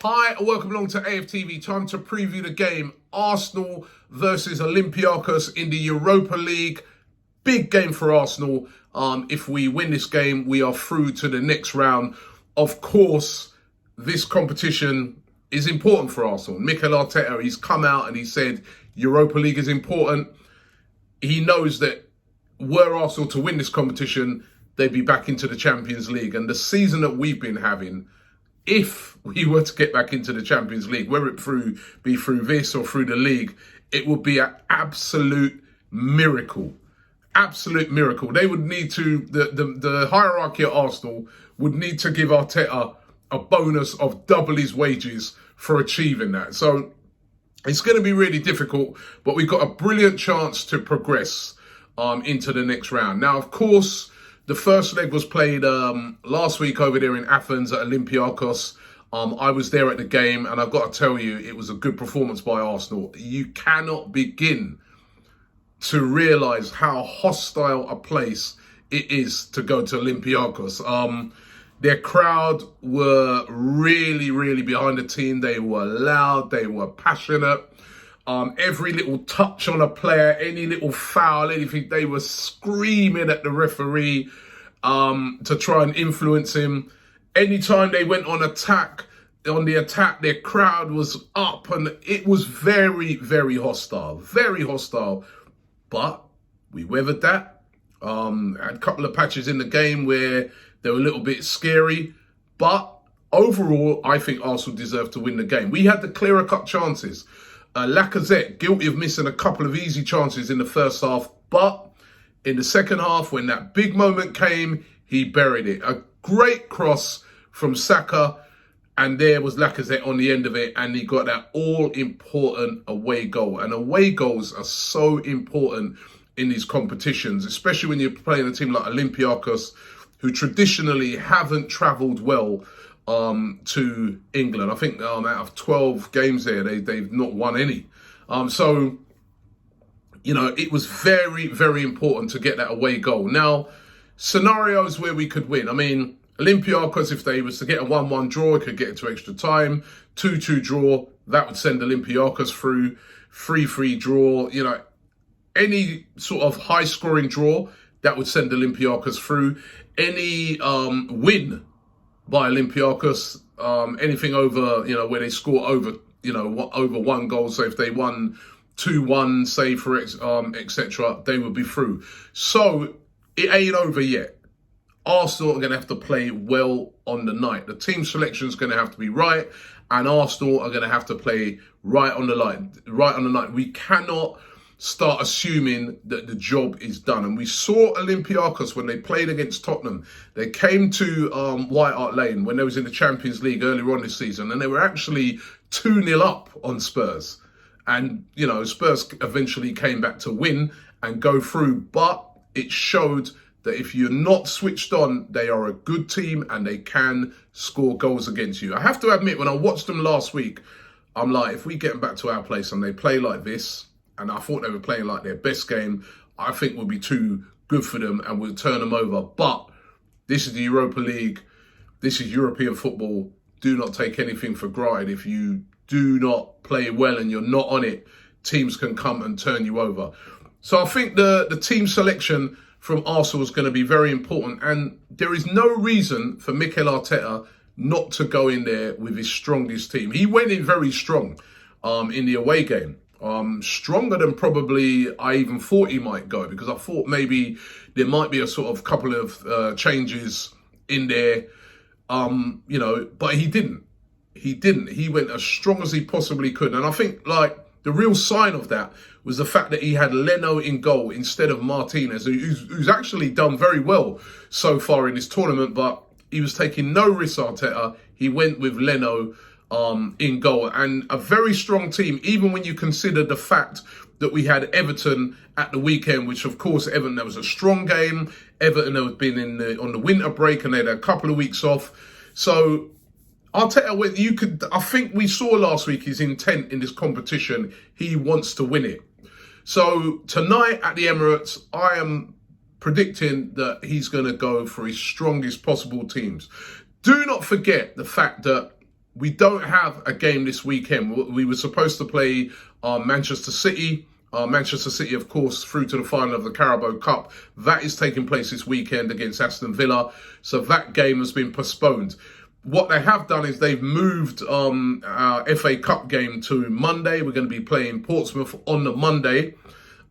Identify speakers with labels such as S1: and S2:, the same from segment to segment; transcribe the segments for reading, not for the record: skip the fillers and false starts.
S1: Hi and welcome along to AFTV. Time to preview the game. Arsenal versus Olympiacos in the Europa League. Big game for Arsenal. If we win this game, we are through to the next round. Of course, this competition is important for Arsenal. Mikel Arteta, he's come out and he said Europa League is important. He knows that were Arsenal to win this competition, they'd be back into the Champions League. And the season that we've been having, if we were to get back into the Champions League, whether it be through this or through the league, it would be an absolute miracle. Absolute miracle. They would need to, the hierarchy at Arsenal would need to give Arteta a bonus of double his wages for achieving that. So it's going to be really difficult, but we've got a brilliant chance to progress into the next round. Now, of course, the first leg was played last week over there in Athens at Olympiacos. I was there at the game, and I've got to tell you, it was a good performance by Arsenal. You cannot begin to realise how hostile a place it is to go to Olympiacos. Their crowd were really, really behind the team. They were loud, they were passionate. Every little touch on a player, any little foul, anything, they were screaming at the referee to try and influence him. Anytime they went on the attack, their crowd was up, and it was very, very hostile. Very hostile. But we weathered that. Had a couple of patches in the game where they were a little bit scary. But overall, I think Arsenal deserved to win the game. We had the clearer cut chances. Lacazette, guilty of missing a couple of easy chances in the first half. But in the second half, when that big moment came, he buried it. A great cross from Saka. And there was Lacazette on the end of it, and he got that all-important away goal. And away goals are so important in these competitions, especially when you're playing a team like Olympiacos, who traditionally haven't travelled well to England. I think out of 12 games there, they've not won any. So, you know, it was very, very important to get that away goal. Now, scenarios where we could win. I mean, Olympiacos, if they was to get a 1-1 draw, it could get into extra time. 2-2 draw, that would send Olympiacos through. 3-3 draw, you know, any sort of high-scoring draw, that would send Olympiacos through. Any win by Olympiacos, anything over, you know, where they score over, you know, over one goal. So if they won 2-1, say for etc., they would be through. So it ain't over yet. Arsenal are going to have to play well on the night. The team selection is going to have to be right, and Arsenal are going to have to play right on the line, right on the night. We cannot start assuming that the job is done. And we saw Olympiacos when they played against Tottenham. They came to White Hart Lane when they was in the Champions League earlier on this season, and they were actually 2-0 up on Spurs. And, you know, Spurs eventually came back to win and go through, but it showed that if you're not switched on, they are a good team and they can score goals against you. I have to admit, when I watched them last week, I'm like, if we get them back to our place and they play like this, and I thought they were playing like their best game, I think we'll be too good for them and we'll turn them over. But this is the Europa League. This is European football. Do not take anything for granted. If you do not play well and you're not on it, teams can come and turn you over. So I think the team selection from Arsenal is going to be very important. And there is no reason for Mikel Arteta not to go in there with his strongest team. He went in very strong in the away game. Stronger than probably I even thought he might go, because I thought maybe there might be a sort of couple of changes in there, you know, but he didn't. He didn't. He went as strong as he possibly could. And I think, like, the real sign of that was the fact that he had Leno in goal instead of Martinez, who's actually done very well so far in this tournament, but he was taking no risks, Arteta. He went with Leno in goal, and a very strong team, even when you consider the fact that we had Everton at the weekend, which of course Everton, that was a strong game. Everton had been on the winter break and they had a couple of weeks off. So Arteta, I think we saw last week his intent in this competition. He wants to win it. So tonight at the Emirates, I am predicting that he's going to go for his strongest possible teams. Do not forget the fact that we don't have a game this weekend. We were supposed to play Manchester City. Manchester City, of course, through to the final of the Carabao Cup. That is taking place this weekend against Aston Villa. So that game has been postponed. What they have done is they've moved our FA Cup game to Monday. We're going to be playing Portsmouth on the Monday.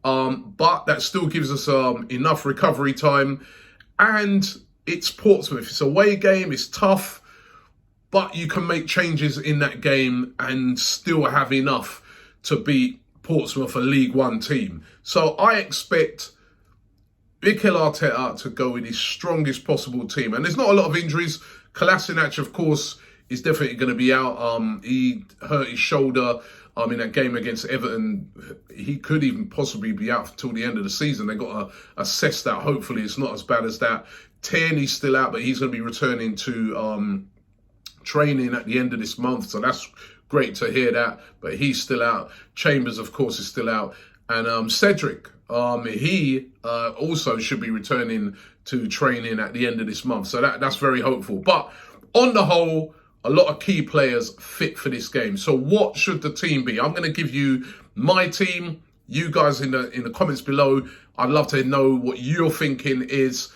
S1: But that still gives us enough recovery time. And it's Portsmouth. It's a away game. It's tough. But you can make changes in that game and still have enough to beat Portsmouth, a League One team. So I expect Mikel Arteta to go with his strongest possible team. And there's not a lot of injuries. Kolasinac, of course, is definitely going to be out. He hurt his shoulder in that game against Everton. He could even possibly be out until the end of the season. They've got to assess that. Hopefully it's not as bad as that. Tierney's still out, but he's going to be returning to training at the end of this month. So that's great to hear that. But he's still out. Chambers, of course, is still out. And Cedric, he also should be returning to training at the end of this month. So that's very hopeful. But on the whole, a lot of key players fit for this game. So what should the team be? I'm going to give you my team. You guys in the comments below, I'd love to know what you're thinking is.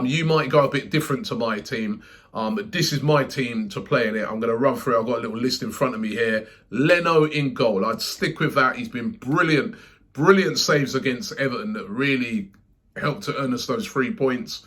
S1: You might go a bit different to my team. But this is my team to play in it. I'm going to run through. I've got a little list in front of me here. Leno in goal. I'd stick with that. He's been brilliant. Brilliant saves against Everton that really helped to earn us those 3 points.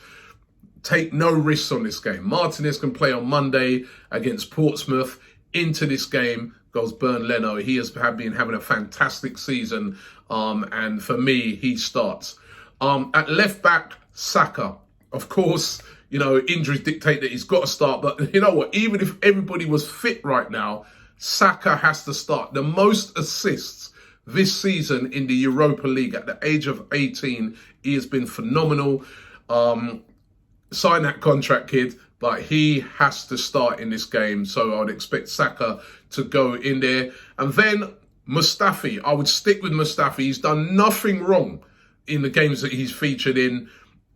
S1: Take no risks on this game. Martinez can play on Monday against Portsmouth. Into this game goes Bernd Leno. He has been having a fantastic season. And for me, he starts. At left back, Saka. Of course, you know, injuries dictate that he's got to start. But you know what? Even if everybody was fit right now, Saka has to start. The most assists this season in the Europa League at the age of 18, he has been phenomenal. Sign that contract, kid, but he has to start in this game. So I'd expect Saka to go in there. And then Mustafi, I would stick with Mustafi. He's done nothing wrong in the games that he's featured in.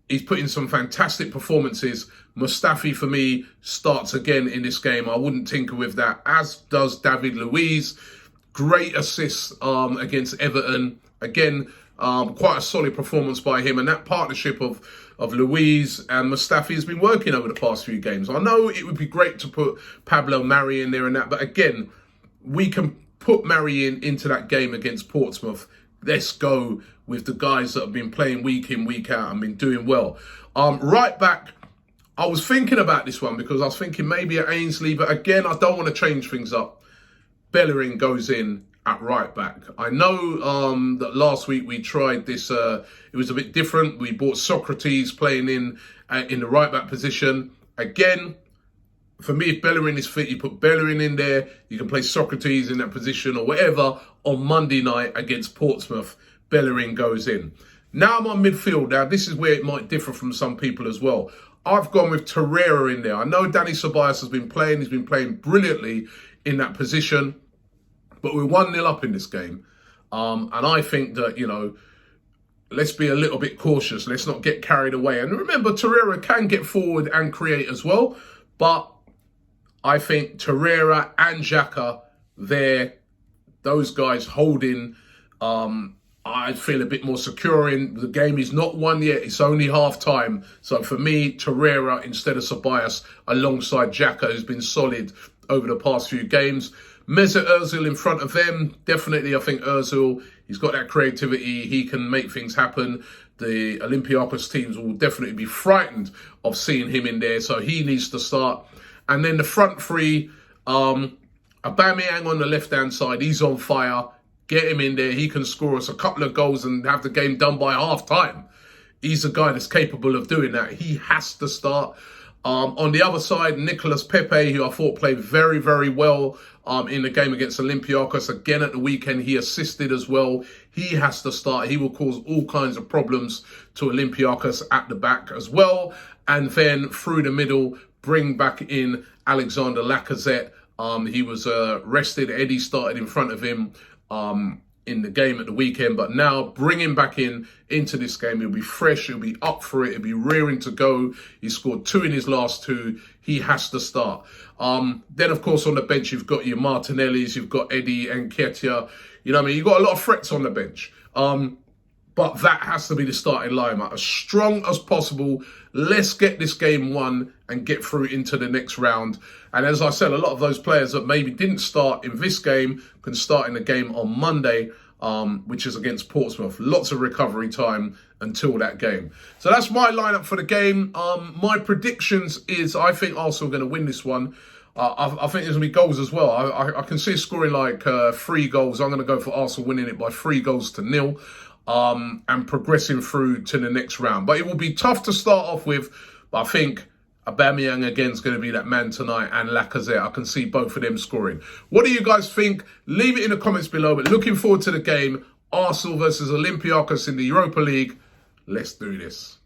S1: He's put in some fantastic performances. Mustafi, for me, starts again in this game. I wouldn't tinker with that, as does David Luiz. Great assists against Everton. Again, quite a solid performance by him. And that partnership of Luiz and Mustafi has been working over the past few games. I know it would be great to put Pablo Mari in there and that. But again, we can put Mari into that game against Portsmouth. Let's go with the guys that have been playing week in, week out and been doing well. Right back, I was thinking about this one because I was thinking maybe at Ainsley. But again, I don't want to change things up. Bellerin goes in at right back. I know that last week we tried this. It was a bit different. We bought Socrates playing in the right back position. Again, for me, if Bellerin is fit, you put Bellerin in there. You can play Socrates in that position or whatever. On Monday night against Portsmouth, Bellerin goes in. Now I'm on midfield. Now, this is where it might differ from some people as well. I've gone with Torreira in there. I know Danny Ceballos has been playing. He's been playing brilliantly in that position. But we're 1-0 up in this game. And I think that, you know, let's be a little bit cautious. Let's not get carried away. And remember, Torreira can get forward and create as well. But I think Torreira and Xhaka, those guys holding, I feel a bit more secure in. The game is not won yet. It's only half time. So for me, Torreira instead of Ceballos alongside Xhaka, who's been solid over the past few games. Mesut Ozil in front of them. Definitely, I think Ozil, he's got that creativity. He can make things happen. The Olympiacos teams will definitely be frightened of seeing him in there. So he needs to start. And then the front three, Aubameyang on the left-hand side. He's on fire. Get him in there. He can score us a couple of goals and have the game done by half-time. He's a guy that's capable of doing that. He has to start. On the other side, Nicolas Pepe, who I thought played very, very well in the game against Olympiacos. Again, at the weekend, he assisted as well. He has to start. He will cause all kinds of problems to Olympiacos at the back as well. And then through the middle, bring back in Alexander Lacazette. He was rested. Eddie started in front of him in the game at the weekend, but now bring him back into this game. He'll be fresh, he'll be up for it, he'll be rearing to go. He scored 2 in his last 2. He has to start. Then, of course, on the bench, you've got your Martinellis, you've got Eddie Nketiah. You know what I mean? You've got a lot of threats on the bench. But that has to be the starting lineup, as strong as possible. Let's get this game won and get through into the next round. And as I said, a lot of those players that maybe didn't start in this game can start in the game on Monday, which is against Portsmouth. Lots of recovery time until that game. So that's my lineup for the game. My predictions is I think Arsenal are going to win this one. I think there's going to be goals as well. I can see scoring like 3 goals. I'm going to go for Arsenal winning it by 3-0. And progressing through to the next round. But it will be tough to start off with. But I think Aubameyang again is going to be that man tonight, and Lacazette. I can see both of them scoring. What do you guys think? Leave it in the comments below. But looking forward to the game. Arsenal versus Olympiacos in the Europa League. Let's do this.